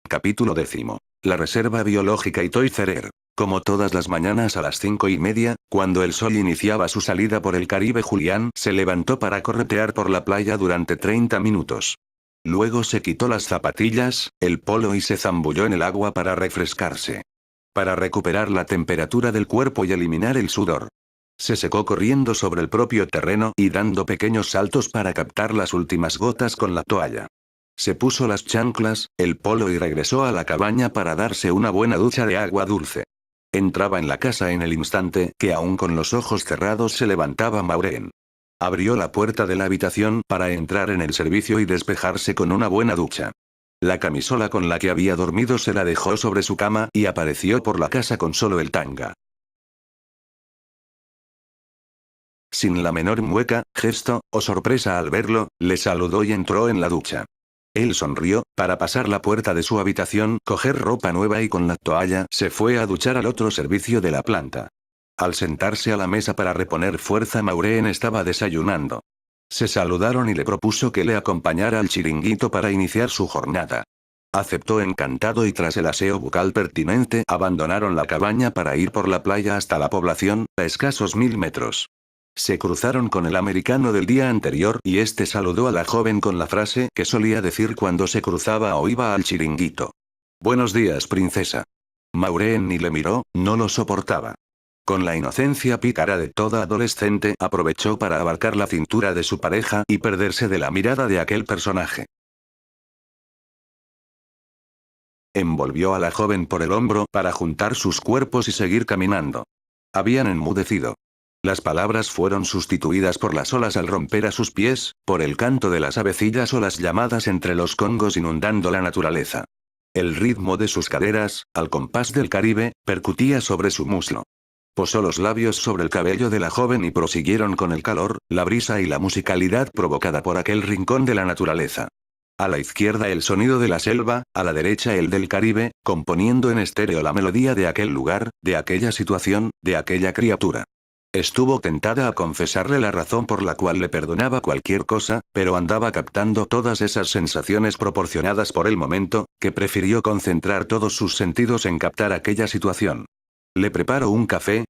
Capítulo 10. La reserva biológica y Toy Cerer. Como todas las mañanas a las 5:30, cuando el sol iniciaba su salida por el Caribe, Julián se levantó para corretear por la playa durante 30 minutos. Luego se quitó las zapatillas, el polo y se zambulló en el agua para refrescarse. Para recuperar la temperatura del cuerpo y eliminar el sudor. Se secó corriendo sobre el propio terreno y dando pequeños saltos para captar las últimas gotas con la toalla. Se puso las chanclas, el polo y regresó a la cabaña para darse una buena ducha de agua dulce. Entraba en la casa en el instante que aún con los ojos cerrados se levantaba Maureen. Abrió la puerta de la habitación para entrar en el servicio y despejarse con una buena ducha. La camisola con la que había dormido se la dejó sobre su cama y apareció por la casa con solo el tanga. Sin la menor mueca, gesto, o sorpresa al verlo, le saludó y entró en la ducha. Él sonrió, para pasar la puerta de su habitación, coger ropa nueva y con la toalla se fue a duchar al otro servicio de la planta. Al sentarse a la mesa para reponer fuerza, Maureen estaba desayunando. Se saludaron y le propuso que le acompañara al chiringuito para iniciar su jornada. Aceptó encantado y tras el aseo bucal pertinente abandonaron la cabaña para ir por la playa hasta la población, a escasos 1000 metros. Se cruzaron con el americano del día anterior y este saludó a la joven con la frase que solía decir cuando se cruzaba o iba al chiringuito. «Buenos días, princesa». Maureen ni le miró, no lo soportaba. Con la inocencia pícara de toda adolescente aprovechó para abarcar la cintura de su pareja y perderse de la mirada de aquel personaje. Envolvió a la joven por el hombro para juntar sus cuerpos y seguir caminando. Habían enmudecido. Las palabras fueron sustituidas por las olas al romper a sus pies, por el canto de las avecillas o las llamadas entre los congos inundando la naturaleza. El ritmo de sus caderas, al compás del Caribe, percutía sobre su muslo. Posó los labios sobre el cabello de la joven y prosiguieron con el calor, la brisa y la musicalidad provocada por aquel rincón de la naturaleza. A la izquierda el sonido de la selva, a la derecha el del Caribe, componiendo en estéreo la melodía de aquel lugar, de aquella situación, de aquella criatura. Estuvo tentada a confesarle la razón por la cual le perdonaba cualquier cosa, pero andaba captando todas esas sensaciones proporcionadas por el momento, que prefirió concentrar todos sus sentidos en captar aquella situación. ¿Le preparo un café?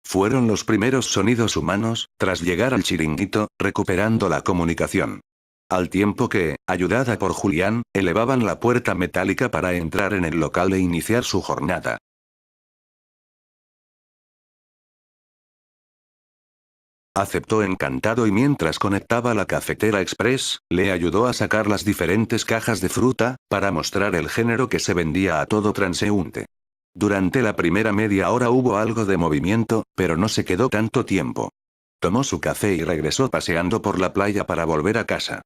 Fueron los primeros sonidos humanos, tras llegar al chiringuito, recuperando la comunicación. Al tiempo que, ayudada por Julián, elevaban la puerta metálica para entrar en el local e iniciar su jornada. Aceptó encantado y mientras conectaba la cafetera express, le ayudó a sacar las diferentes cajas de fruta, para mostrar el género que se vendía a todo transeúnte. Durante la primera media hora hubo algo de movimiento, pero no se quedó tanto tiempo. Tomó su café y regresó paseando por la playa para volver a casa.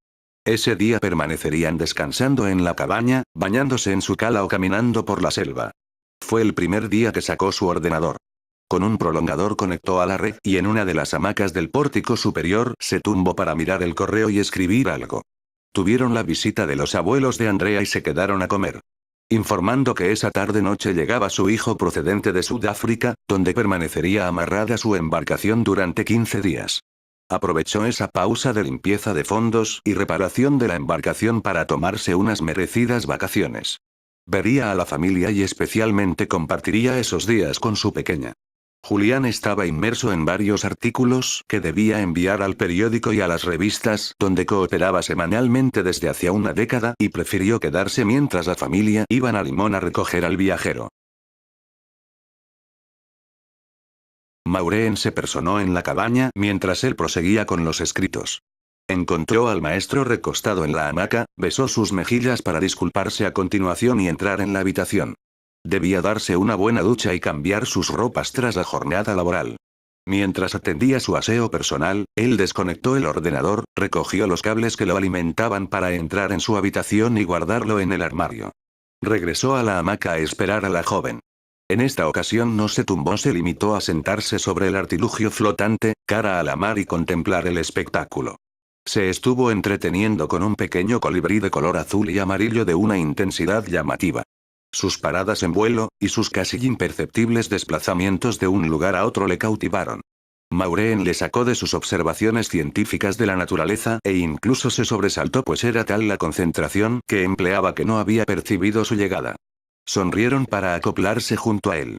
Ese día permanecerían descansando en la cabaña, bañándose en su cala o caminando por la selva. Fue el primer día que sacó su ordenador. Con un prolongador conectó a la red y en una de las hamacas del pórtico superior se tumbó para mirar el correo y escribir algo. Tuvieron la visita de los abuelos de Andrea y se quedaron a comer. Informando que esa tarde-noche llegaba su hijo procedente de Sudáfrica, donde permanecería amarrada su embarcación durante 15 días. Aprovechó esa pausa de limpieza de fondos y reparación de la embarcación para tomarse unas merecidas vacaciones. Vería a la familia y especialmente compartiría esos días con su pequeña. Julián estaba inmerso en varios artículos que debía enviar al periódico y a las revistas donde cooperaba semanalmente desde hacía una década y prefirió quedarse mientras la familia iban a Limón a recoger al viajero. Maureen se personó en la cabaña mientras él proseguía con los escritos. Encontró al maestro recostado en la hamaca, besó sus mejillas para disculparse a continuación y entrar en la habitación. Debía darse una buena ducha y cambiar sus ropas tras la jornada laboral. Mientras atendía su aseo personal, él desconectó el ordenador, recogió los cables que lo alimentaban para entrar en su habitación y guardarlo en el armario. Regresó a la hamaca a esperar a la joven. En esta ocasión no se tumbó, se limitó a sentarse sobre el artilugio flotante, cara a la mar y contemplar el espectáculo. Se estuvo entreteniendo con un pequeño colibrí de color azul y amarillo de una intensidad llamativa. Sus paradas en vuelo, y sus casi imperceptibles desplazamientos de un lugar a otro le cautivaron. Maureen le sacó de sus observaciones científicas de la naturaleza e incluso se sobresaltó pues era tal la concentración que empleaba que no había percibido su llegada. Sonrieron para acoplarse junto a él.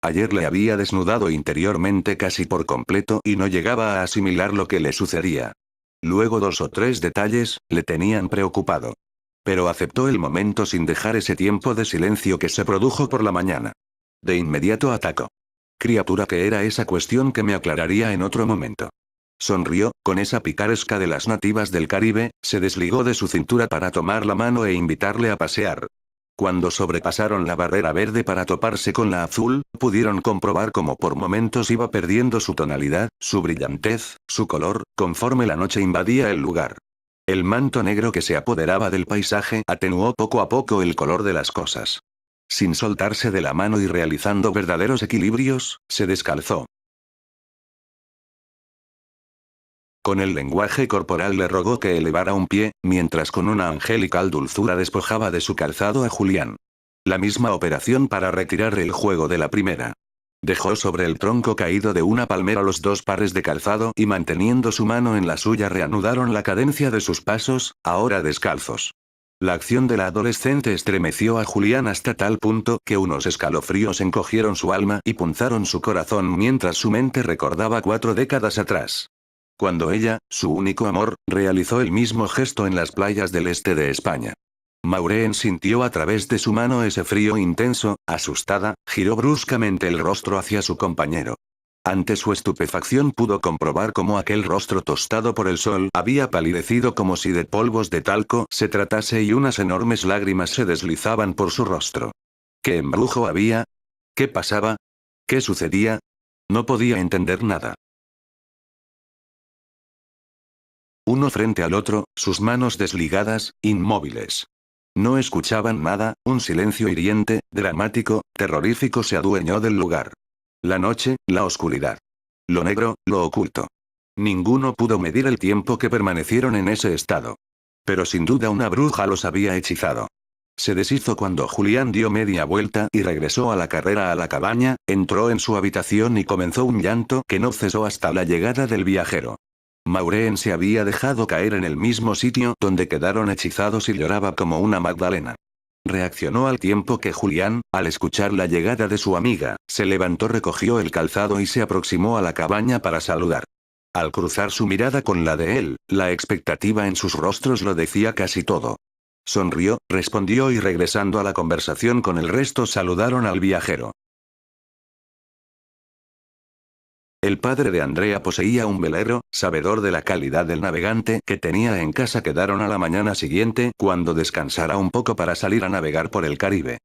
Ayer le había desnudado interiormente casi por completo y no llegaba a asimilar lo que le sucedía. Luego 2 o 3 detalles, le tenían preocupado. Pero aceptó el momento sin dejar ese tiempo de silencio que se produjo por la mañana. De inmediato atacó. Criatura que era esa cuestión que me aclararía en otro momento. Sonrió, con esa picaresca de las nativas del Caribe, se desligó de su cintura para tomar la mano e invitarle a pasear. Cuando sobrepasaron la barrera verde para toparse con la azul, pudieron comprobar cómo por momentos iba perdiendo su tonalidad, su brillantez, su color, conforme la noche invadía el lugar. El manto negro que se apoderaba del paisaje atenuó poco a poco el color de las cosas. Sin soltarse de la mano y realizando verdaderos equilibrios, se descalzó. Con el lenguaje corporal le rogó que elevara un pie, mientras con una angelical dulzura despojaba de su calzado a Julián. La misma operación para retirar el juego de la primera. Dejó sobre el tronco caído de una palmera los 2 pares de calzado y manteniendo su mano en la suya reanudaron la cadencia de sus pasos, ahora descalzos. La acción de la adolescente estremeció a Julián hasta tal punto que unos escalofríos encogieron su alma y punzaron su corazón mientras su mente recordaba 4 décadas atrás. Cuando ella, su único amor, realizó el mismo gesto en las playas del este de España. Maureen sintió a través de su mano ese frío intenso, asustada, giró bruscamente el rostro hacia su compañero. Ante su estupefacción pudo comprobar cómo aquel rostro tostado por el sol había palidecido como si de polvos de talco se tratase y unas enormes lágrimas se deslizaban por su rostro. ¿Qué embrujo había? ¿Qué pasaba? ¿Qué sucedía? No podía entender nada. Uno frente al otro, sus manos desligadas, inmóviles. No escuchaban nada, un silencio hiriente, dramático, terrorífico se adueñó del lugar. La noche, la oscuridad. Lo negro, lo oculto. Ninguno pudo medir el tiempo que permanecieron en ese estado. Pero sin duda una bruja los había hechizado. Se deshizo cuando Julián dio media vuelta y regresó a la carrera a la cabaña, entró en su habitación y comenzó un llanto que no cesó hasta la llegada del viajero. Maureen se había dejado caer en el mismo sitio donde quedaron hechizados y lloraba como una Magdalena. Reaccionó al tiempo que Julián, al escuchar la llegada de su amiga, se levantó, recogió el calzado y se aproximó a la cabaña para saludar. Al cruzar su mirada con la de él, la expectativa en sus rostros lo decía casi todo. Sonrió, respondió y regresando a la conversación con el resto saludaron al viajero. El padre de Andrea poseía un velero, sabedor de la calidad del navegante que tenía en casa. Quedaron a la mañana siguiente, cuando descansara un poco para salir a navegar por el Caribe.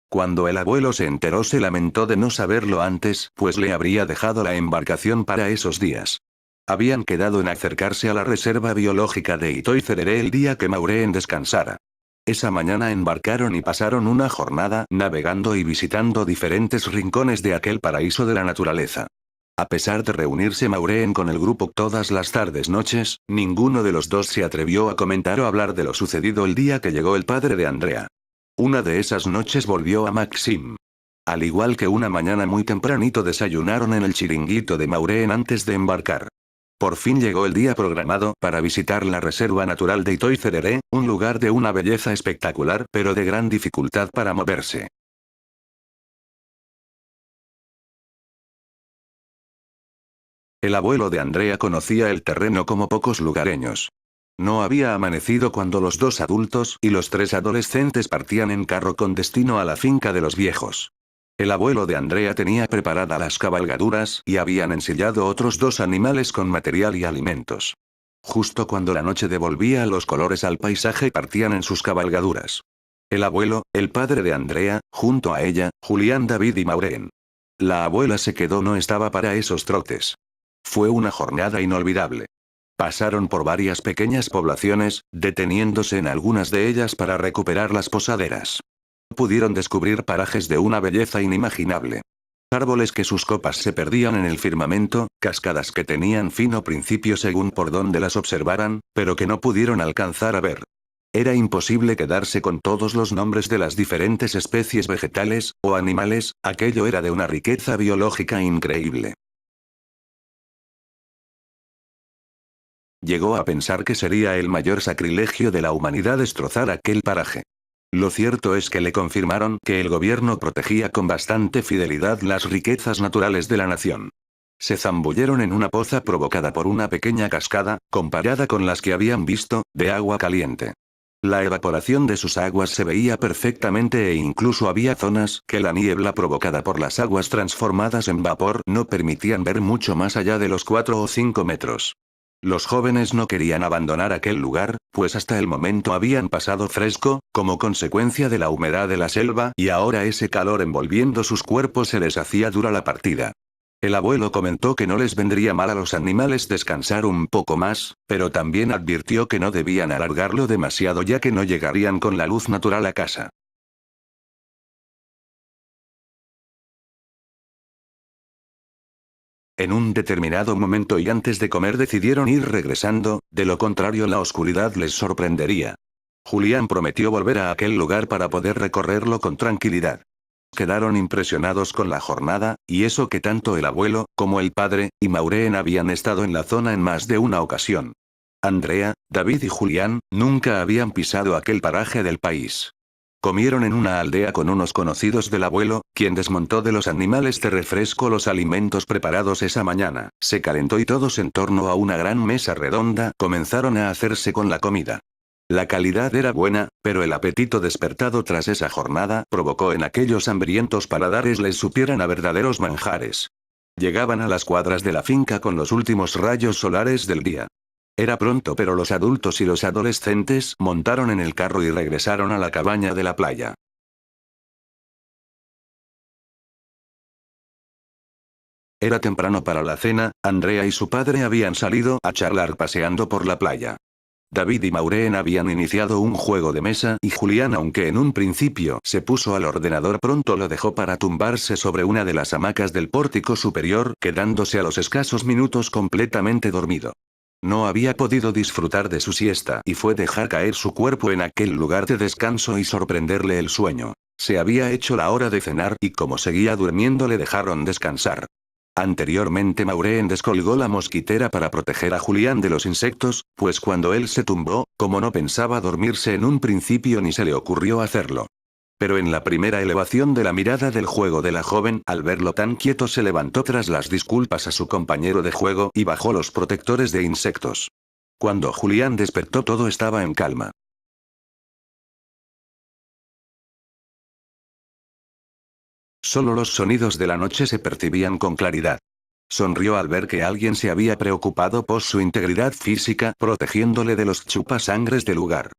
Cuando el abuelo se enteró se lamentó de no saberlo antes, pues le habría dejado la embarcación para esos días. Habían quedado en acercarse a la reserva biológica de Itoy Cerere el día que Maureen descansara. Esa mañana embarcaron y pasaron una jornada navegando y visitando diferentes rincones de aquel paraíso de la naturaleza. A pesar de reunirse Maureen con el grupo todas las tardes-noches, ninguno de los dos se atrevió a comentar o hablar de lo sucedido el día que llegó el padre de Andrea. Una de esas noches volvió a Maxim. Al igual que una mañana muy tempranito desayunaron en el chiringuito de Maureen antes de embarcar. Por fin llegó el día programado para visitar la Reserva Natural de Itoy Cerere, un lugar de una belleza espectacular pero de gran dificultad para moverse. El abuelo de Andrea conocía el terreno como pocos lugareños. No había amanecido cuando los 2 adultos y los 3 adolescentes partían en carro con destino a la finca de los viejos. El abuelo de Andrea tenía preparadas las cabalgaduras y habían ensillado otros 2 animales con material y alimentos. Justo cuando la noche devolvía los colores al paisaje partían en sus cabalgaduras. El abuelo, el padre de Andrea, junto a ella, Julián, David y Maureen. La abuela se quedó, no estaba para esos trotes. Fue una jornada inolvidable. Pasaron por varias pequeñas poblaciones, deteniéndose en algunas de ellas para recuperar las posaderas. Pudieron descubrir parajes de una belleza inimaginable. Árboles que sus copas se perdían en el firmamento, cascadas que tenían fin o principio según por donde las observaran, pero que no pudieron alcanzar a ver. Era imposible quedarse con todos los nombres de las diferentes especies vegetales, o animales, aquello era de una riqueza biológica increíble. Llegó a pensar que sería el mayor sacrilegio de la humanidad destrozar aquel paraje. Lo cierto es que le confirmaron que el gobierno protegía con bastante fidelidad las riquezas naturales de la nación. Se zambulleron en una poza provocada por una pequeña cascada, comparada con las que habían visto, de agua caliente. La evaporación de sus aguas se veía perfectamente e incluso había zonas que la niebla provocada por las aguas transformadas en vapor no permitían ver mucho más allá de los 4 o 5 metros. Los jóvenes no querían abandonar aquel lugar, pues hasta el momento habían pasado fresco, como consecuencia de la humedad de la selva, y ahora ese calor envolviendo sus cuerpos se les hacía dura la partida. El abuelo comentó que no les vendría mal a los animales descansar un poco más, pero también advirtió que no debían alargarlo demasiado ya que no llegarían con la luz natural a casa. En un determinado momento y antes de comer decidieron ir regresando, de lo contrario la oscuridad les sorprendería. Julián prometió volver a aquel lugar para poder recorrerlo con tranquilidad. Quedaron impresionados con la jornada, y eso que tanto el abuelo, como el padre, y Maureen habían estado en la zona en más de una ocasión. Andrea, David y Julián, nunca habían pisado aquel paraje del país. Comieron en una aldea con unos conocidos del abuelo, quien desmontó de los animales de refresco los alimentos preparados esa mañana. Se calentó y todos en torno a una gran mesa redonda comenzaron a hacerse con la comida. La calidad era buena, pero el apetito despertado tras esa jornada provocó en aquellos hambrientos paladares les supieran a verdaderos manjares. Llegaban a las cuadras de la finca con los últimos rayos solares del día. Era pronto, pero los adultos y los adolescentes montaron en el carro y regresaron a la cabaña de la playa. Era temprano para la cena, Andrea y su padre habían salido a charlar paseando por la playa. David y Maureen habían iniciado un juego de mesa y Julián, aunque en un principio se puso al ordenador, pronto lo dejó para tumbarse sobre una de las hamacas del pórtico superior, quedándose a los escasos minutos completamente dormido. No había podido disfrutar de su siesta y fue dejar caer su cuerpo en aquel lugar de descanso y sorprenderle el sueño. Se había hecho la hora de cenar y como seguía durmiendo le dejaron descansar. Anteriormente Maureen descolgó la mosquitera para proteger a Julián de los insectos, pues cuando él se tumbó, como no pensaba dormirse en un principio ni se le ocurrió hacerlo. Pero en la primera elevación de la mirada del juego de la joven, al verlo tan quieto se levantó tras las disculpas a su compañero de juego y bajó los protectores de insectos. Cuando Julián despertó todo estaba en calma. Solo los sonidos de la noche se percibían con claridad. Sonrió al ver que alguien se había preocupado por su integridad física, protegiéndole de los chupasangres del lugar.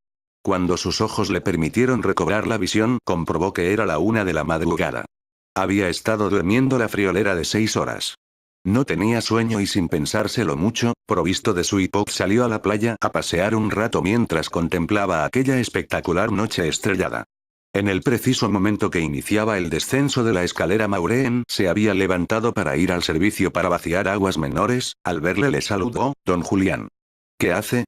Cuando sus ojos le permitieron recobrar la visión, comprobó que era la 1 de la madrugada. Había estado durmiendo la friolera de 6 horas. No tenía sueño y sin pensárselo mucho, provisto de su hipo, salió a la playa a pasear un rato mientras contemplaba aquella espectacular noche estrellada. En el preciso momento que iniciaba el descenso de la escalera, Maureen se había levantado para ir al servicio para vaciar aguas menores. Al verle le saludó: «Don Julián». «¿Qué hace?».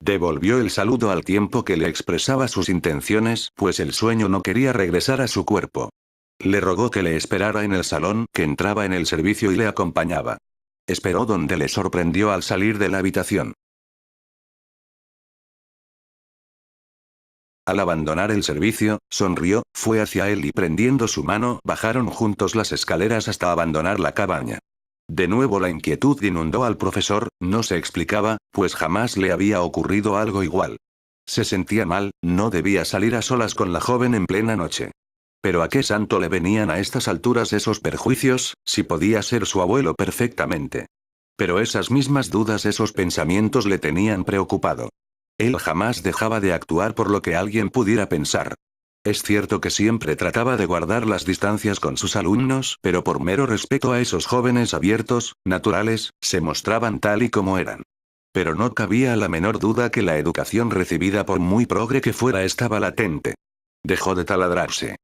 Devolvió el saludo al tiempo que le expresaba sus intenciones, pues el sueño no quería regresar a su cuerpo. Le rogó que le esperara en el salón, que entraba en el servicio y le acompañaba. Esperó, donde le sorprendió al salir de la habitación. Al abandonar el servicio, sonrió, fue hacia él y prendiendo su mano, bajaron juntos las escaleras hasta abandonar la cabaña. De nuevo la inquietud inundó al profesor, no se explicaba, pues jamás le había ocurrido algo igual. Se sentía mal, no debía salir a solas con la joven en plena noche. Pero ¿a qué santo le venían a estas alturas esos perjuicios, si podía ser su abuelo perfectamente? Pero esas mismas dudas, esos pensamientos le tenían preocupado. Él jamás dejaba de actuar por lo que alguien pudiera pensar. Es cierto que siempre trataba de guardar las distancias con sus alumnos, pero por mero respeto a esos jóvenes abiertos, naturales, se mostraban tal y como eran. Pero no cabía la menor duda que la educación recibida, por muy progre que fuera, estaba latente. Dejó de taladrarse.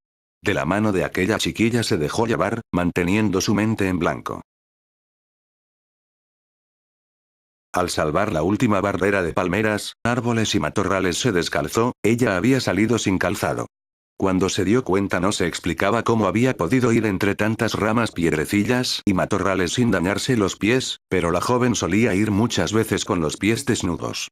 De la mano de aquella chiquilla se dejó llevar, manteniendo su mente en blanco. Al salvar la última barrera de palmeras, árboles y matorrales se descalzó, ella había salido sin calzado. Cuando se dio cuenta no se explicaba cómo había podido ir entre tantas ramas, piedrecillas y matorrales sin dañarse los pies, pero la joven solía ir muchas veces con los pies desnudos.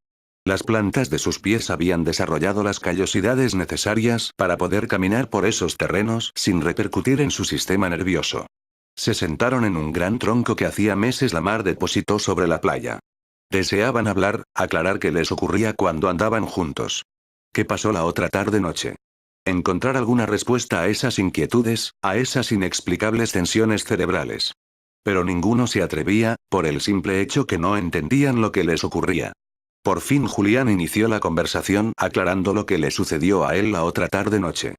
Las plantas de sus pies habían desarrollado las callosidades necesarias para poder caminar por esos terrenos sin repercutir en su sistema nervioso. Se sentaron en un gran tronco que hacía meses la mar depositó sobre la playa. Deseaban hablar, aclarar qué les ocurría cuando andaban juntos. ¿Qué pasó la otra tarde-noche? Encontrar alguna respuesta a esas inquietudes, a esas inexplicables tensiones cerebrales. Pero ninguno se atrevía, por el simple hecho que no entendían lo que les ocurría. Por fin Julián inició la conversación aclarando lo que le sucedió a él la otra tarde-noche.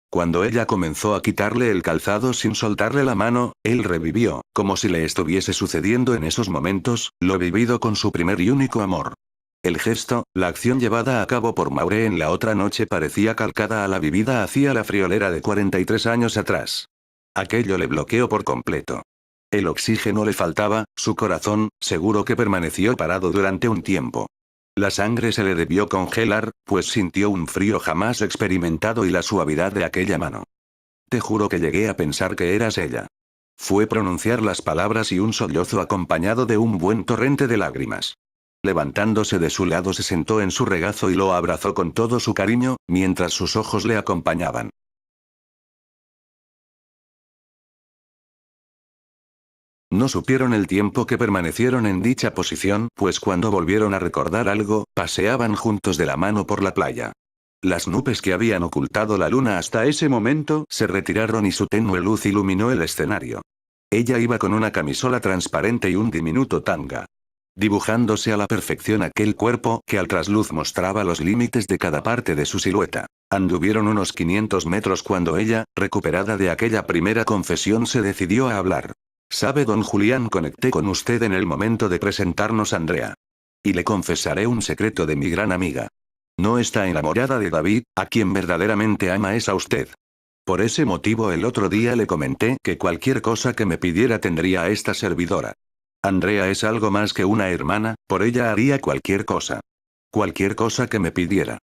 Cuando ella comenzó a quitarle el calzado sin soltarle la mano, él revivió, como si le estuviese sucediendo en esos momentos, lo vivido con su primer y único amor. El gesto, la acción llevada a cabo por Maureen la otra noche parecía calcada a la vivida hacia la friolera de 43 años atrás. Aquello le bloqueó por completo. El oxígeno le faltaba, su corazón, seguro que permaneció parado durante un tiempo. La sangre se le debió congelar, pues sintió un frío jamás experimentado y la suavidad de aquella mano. Te juro que llegué a pensar que eras ella. Fue pronunciar las palabras y un sollozo acompañado de un buen torrente de lágrimas. Levantándose de su lado se sentó en su regazo y lo abrazó con todo su cariño, mientras sus ojos le acompañaban. No supieron el tiempo que permanecieron en dicha posición, pues cuando volvieron a recordar algo, paseaban juntos de la mano por la playa. Las nubes que habían ocultado la luna hasta ese momento se retiraron y su tenue luz iluminó el escenario. Ella iba con una camisola transparente y un diminuto tanga. Dibujándose a la perfección aquel cuerpo que al trasluz mostraba los límites de cada parte de su silueta. Anduvieron unos 500 metros cuando ella, recuperada de aquella primera confesión, se decidió a hablar. «Sabe, don Julián, conecté con usted en el momento de presentarnos a Andrea. Y le confesaré un secreto de mi gran amiga. No está enamorada de David, a quien verdaderamente ama es a usted. Por ese motivo el otro día le comenté que cualquier cosa que me pidiera tendría a esta servidora. Andrea es algo más que una hermana, por ella haría cualquier cosa. Cualquier cosa que me pidiera».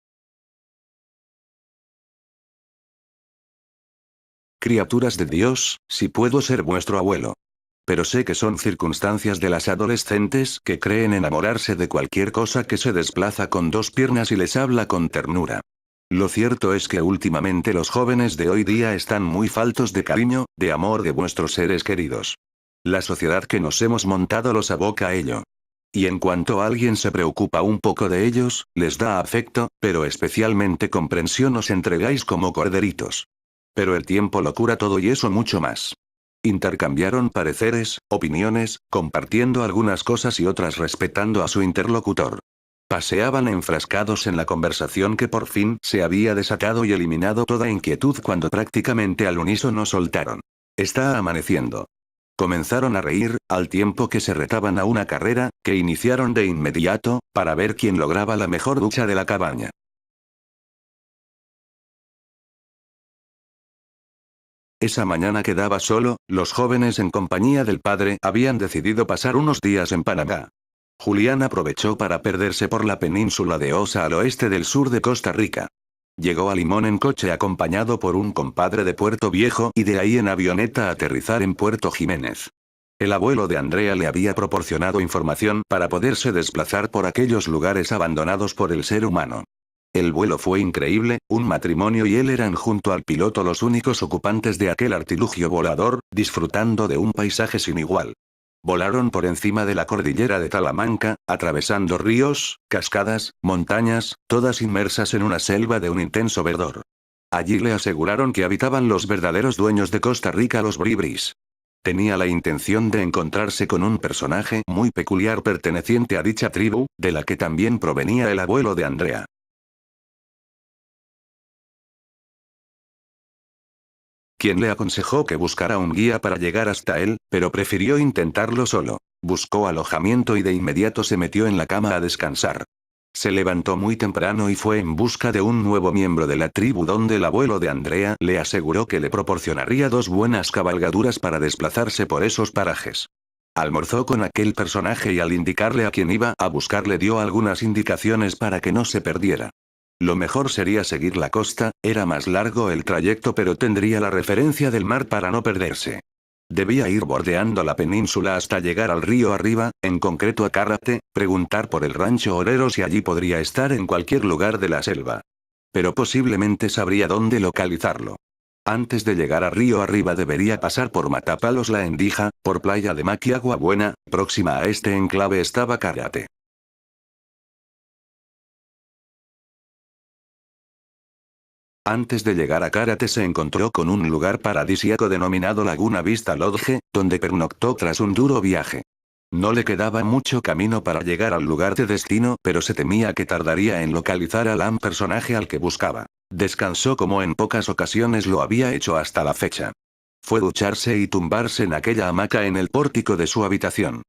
Criaturas de Dios, si puedo ser vuestro abuelo. Pero sé que son circunstancias de las adolescentes que creen enamorarse de cualquier cosa que se desplaza con dos piernas y les habla con ternura. Lo cierto es que últimamente los jóvenes de hoy día están muy faltos de cariño, de amor de vuestros seres queridos. La sociedad que nos hemos montado los aboca a ello. Y en cuanto alguien se preocupa un poco de ellos, les da afecto, pero especialmente comprensión, os entregáis como corderitos. Pero el tiempo lo cura todo y eso mucho más. Intercambiaron pareceres, opiniones, compartiendo algunas cosas y otras respetando a su interlocutor. Paseaban enfrascados en la conversación que por fin se había desatado y eliminado toda inquietud cuando prácticamente al unísono soltaron. «Está amaneciendo». Comenzaron a reír, al tiempo que se retaban a una carrera, que iniciaron de inmediato, para ver quién lograba la mejor ducha de la cabaña. Esa mañana quedaba solo, los jóvenes en compañía del padre habían decidido pasar unos días en Panamá. Julián aprovechó para perderse por la península de Osa al oeste del sur de Costa Rica. Llegó a Limón en coche acompañado por un compadre de Puerto Viejo y de ahí en avioneta a aterrizar en Puerto Jiménez. El abuelo de Andrea le había proporcionado información para poderse desplazar por aquellos lugares abandonados por el ser humano. El vuelo fue increíble, un matrimonio y él eran junto al piloto los únicos ocupantes de aquel artilugio volador, disfrutando de un paisaje sin igual. Volaron por encima de la cordillera de Talamanca, atravesando ríos, cascadas, montañas, todas inmersas en una selva de un intenso verdor. Allí le aseguraron que habitaban los verdaderos dueños de Costa Rica, los bribris. Tenía la intención de encontrarse con un personaje muy peculiar perteneciente a dicha tribu, de la que también provenía el abuelo de Andrea. Quien le aconsejó que buscara un guía para llegar hasta él, pero prefirió intentarlo solo. Buscó alojamiento y de inmediato se metió en la cama a descansar. Se levantó muy temprano y fue en busca de un nuevo miembro de la tribu donde el abuelo de Andrea le aseguró que le proporcionaría 2 buenas cabalgaduras para desplazarse por esos parajes. Almorzó con aquel personaje y al indicarle a quién iba a buscar le dio algunas indicaciones para que no se perdiera. Lo mejor sería seguir la costa, era más largo el trayecto pero tendría la referencia del mar para no perderse. Debía ir bordeando la península hasta llegar al río arriba, en concreto a Cárate, preguntar por el rancho Orero si allí podría estar en cualquier lugar de la selva. Pero posiblemente sabría dónde localizarlo. Antes de llegar a río arriba debería pasar por Matapalos la Endija, por Playa de Maquiagua Buena, próxima a este enclave estaba Cárate. Antes de llegar a Cárate se encontró con un lugar paradisíaco denominado Laguna Vista Lodge, donde pernoctó tras un duro viaje. No le quedaba mucho camino para llegar al lugar de destino, pero se temía que tardaría en localizar al personaje al que buscaba. Descansó como en pocas ocasiones lo había hecho hasta la fecha. Fue ducharse y tumbarse en aquella hamaca en el pórtico de su habitación.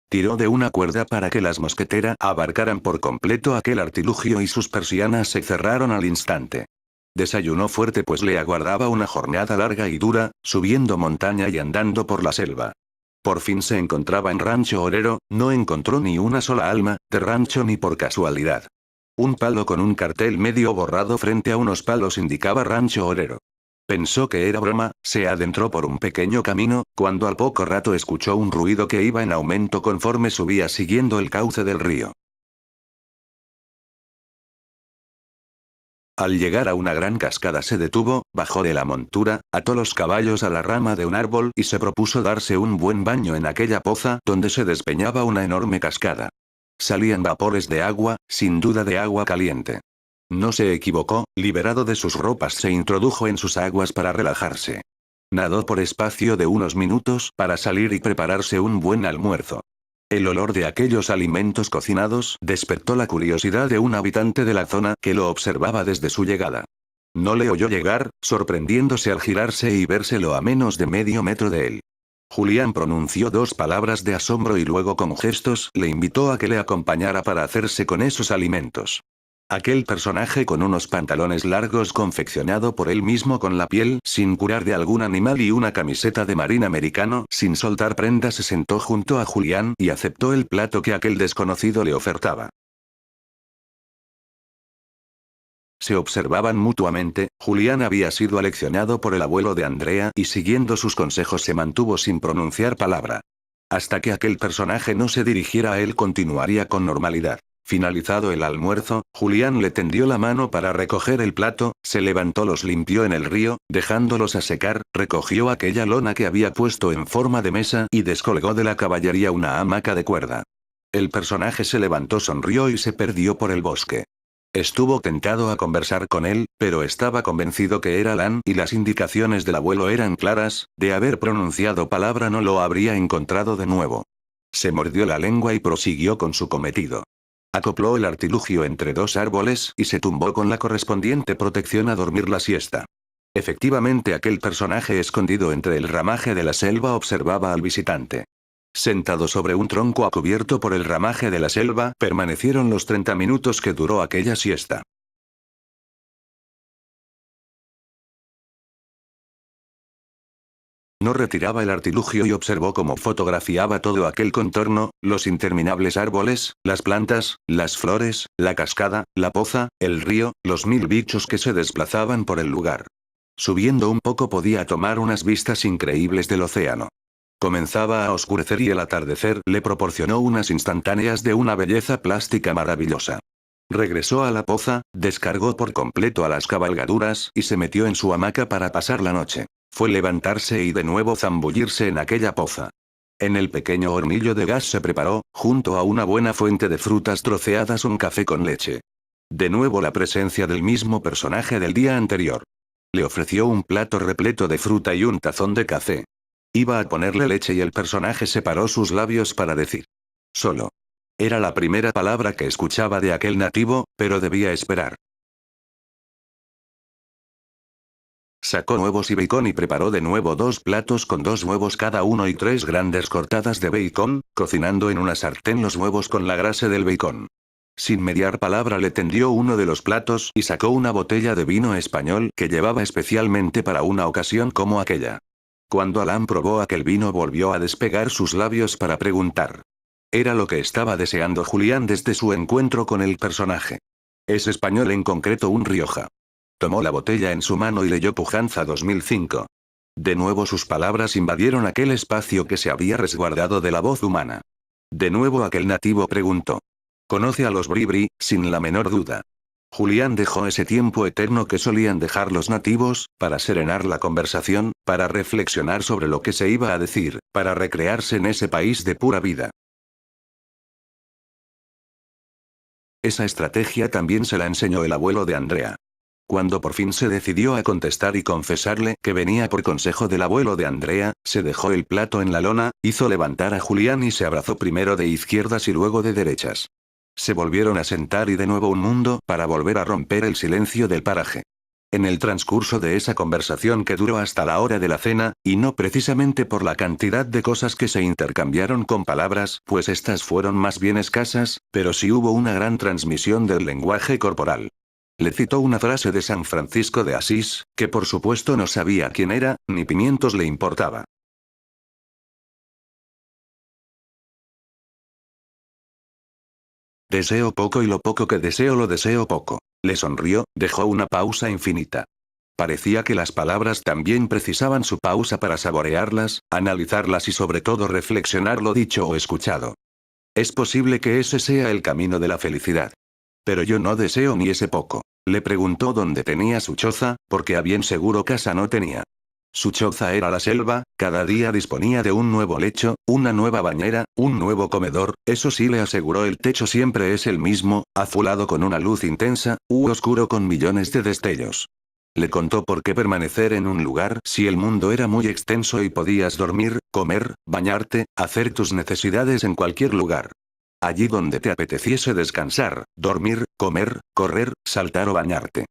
Tiró de una cuerda para que las mosqueteras abarcaran por completo aquel artilugio y sus persianas se cerraron al instante. Desayunó fuerte pues le aguardaba una jornada larga y dura, subiendo montaña y andando por la selva. Por fin se encontraba en Rancho Orero, no encontró ni una sola alma de rancho ni por casualidad. Un palo con un cartel medio borrado frente a unos palos indicaba Rancho Orero. Pensó que era broma, se adentró por un pequeño camino, cuando al poco rato escuchó un ruido que iba en aumento conforme subía siguiendo el cauce del río. Al llegar a una gran cascada se detuvo, bajó de la montura, ató los caballos a la rama de un árbol y se propuso darse un buen baño en aquella poza donde se despeñaba una enorme cascada. Salían vapores de agua, sin duda de agua caliente. No se equivocó, liberado de sus ropas se introdujo en sus aguas para relajarse. Nadó por espacio de unos minutos para salir y prepararse un buen almuerzo. El olor de aquellos alimentos cocinados despertó la curiosidad de un habitante de la zona que lo observaba desde su llegada. No le oyó llegar, sorprendiéndose al girarse y vérselo a menos de medio metro de él. Julián pronunció 2 palabras de asombro y luego con gestos le invitó a que le acompañara para hacerse con esos alimentos. Aquel personaje con unos pantalones largos confeccionado por él mismo con la piel sin curar de algún animal y una camiseta de marín americano sin soltar prenda se sentó junto a Julián y aceptó el plato que aquel desconocido le ofertaba. Se observaban mutuamente, Julián había sido aleccionado por el abuelo de Andrea y siguiendo sus consejos se mantuvo sin pronunciar palabra. Hasta que aquel personaje no se dirigiera a él continuaría con normalidad. Finalizado el almuerzo, Julián le tendió la mano para recoger el plato, se levantó los limpió en el río, dejándolos a secar, recogió aquella lona que había puesto en forma de mesa y descolgó de la caballería una hamaca de cuerda. El personaje se levantó, sonrió y se perdió por el bosque. Estuvo tentado a conversar con él, pero estaba convencido que era Lan y las indicaciones del abuelo eran claras, de haber pronunciado palabra no lo habría encontrado de nuevo. Se mordió la lengua y prosiguió con su cometido. Acopló el artilugio entre 2 árboles y se tumbó con la correspondiente protección a dormir la siesta. Efectivamente aquel personaje escondido entre el ramaje de la selva observaba al visitante. Sentado sobre un tronco cubierto por el ramaje de la selva, permanecieron los 30 minutos que duró aquella siesta. No retiraba el artilugio y observó cómo fotografiaba todo aquel contorno, los interminables árboles, las plantas, las flores, la cascada, la poza, el río, los 1000 bichos que se desplazaban por el lugar. Subiendo un poco podía tomar unas vistas increíbles del océano. Comenzaba a oscurecer y el atardecer le proporcionó unas instantáneas de una belleza plástica maravillosa. Regresó a la poza, descargó por completo a las cabalgaduras y se metió en su hamaca para pasar la noche. Fue levantarse y de nuevo zambullirse en aquella poza. En el pequeño hornillo de gas se preparó, junto a una buena fuente de frutas troceadas, un café con leche. De nuevo la presencia del mismo personaje del día anterior. Le ofreció un plato repleto de fruta y un tazón de café. Iba a ponerle leche y el personaje separó sus labios para decir. Solo. Era la primera palabra que escuchaba de aquel nativo, pero debía esperar. Sacó huevos y bacon y preparó de nuevo 2 platos con 2 huevos cada uno y 3 grandes cortadas de bacon, cocinando en una sartén los huevos con la grasa del bacon. Sin mediar palabra le tendió uno de los platos y sacó una botella de vino español que llevaba especialmente para una ocasión como aquella. Cuando Alan probó aquel vino volvió a despegar sus labios para preguntar. Era lo que estaba deseando Julián desde su encuentro con el personaje. Es español, en concreto un Rioja. Tomó la botella en su mano y leyó Pujanza 2005. De nuevo sus palabras invadieron aquel espacio que se había resguardado de la voz humana. De nuevo aquel nativo preguntó. Conoce a los Bribri, sin la menor duda. Julián dejó ese tiempo eterno que solían dejar los nativos, para serenar la conversación, para reflexionar sobre lo que se iba a decir, para recrearse en ese país de pura vida. Esa estrategia también se la enseñó el abuelo de Andrea. Cuando por fin se decidió a contestar y confesarle que venía por consejo del abuelo de Andrea, se dejó el plato en la lona, hizo levantar a Julián y se abrazó primero de izquierdas y luego de derechas. Se volvieron a sentar y de nuevo un mundo para volver a romper el silencio del paraje. En el transcurso de esa conversación que duró hasta la hora de la cena, y no precisamente por la cantidad de cosas que se intercambiaron con palabras, pues estas fueron más bien escasas, pero sí hubo una gran transmisión del lenguaje corporal. Le citó una frase de San Francisco de Asís, que por supuesto no sabía quién era, ni pimientos le importaba. Deseo poco y lo poco que deseo lo deseo poco. Le sonrió, dejó una pausa infinita. Parecía que las palabras también precisaban su pausa para saborearlas, analizarlas y sobre todo reflexionar lo dicho o escuchado. Es posible que ese sea el camino de la felicidad. Pero yo no deseo ni ese poco. Le preguntó dónde tenía su choza, porque a bien seguro casa no tenía. Su choza era la selva, cada día disponía de un nuevo lecho, una nueva bañera, un nuevo comedor, eso sí le aseguró, el techo siempre es el mismo, azulado con una luz intensa, u oscuro con millones de destellos. Le contó por qué permanecer en un lugar si el mundo era muy extenso y podías dormir, comer, bañarte, hacer tus necesidades en cualquier lugar. Allí donde te apeteciese descansar, dormir, comer, correr, saltar o bañarte.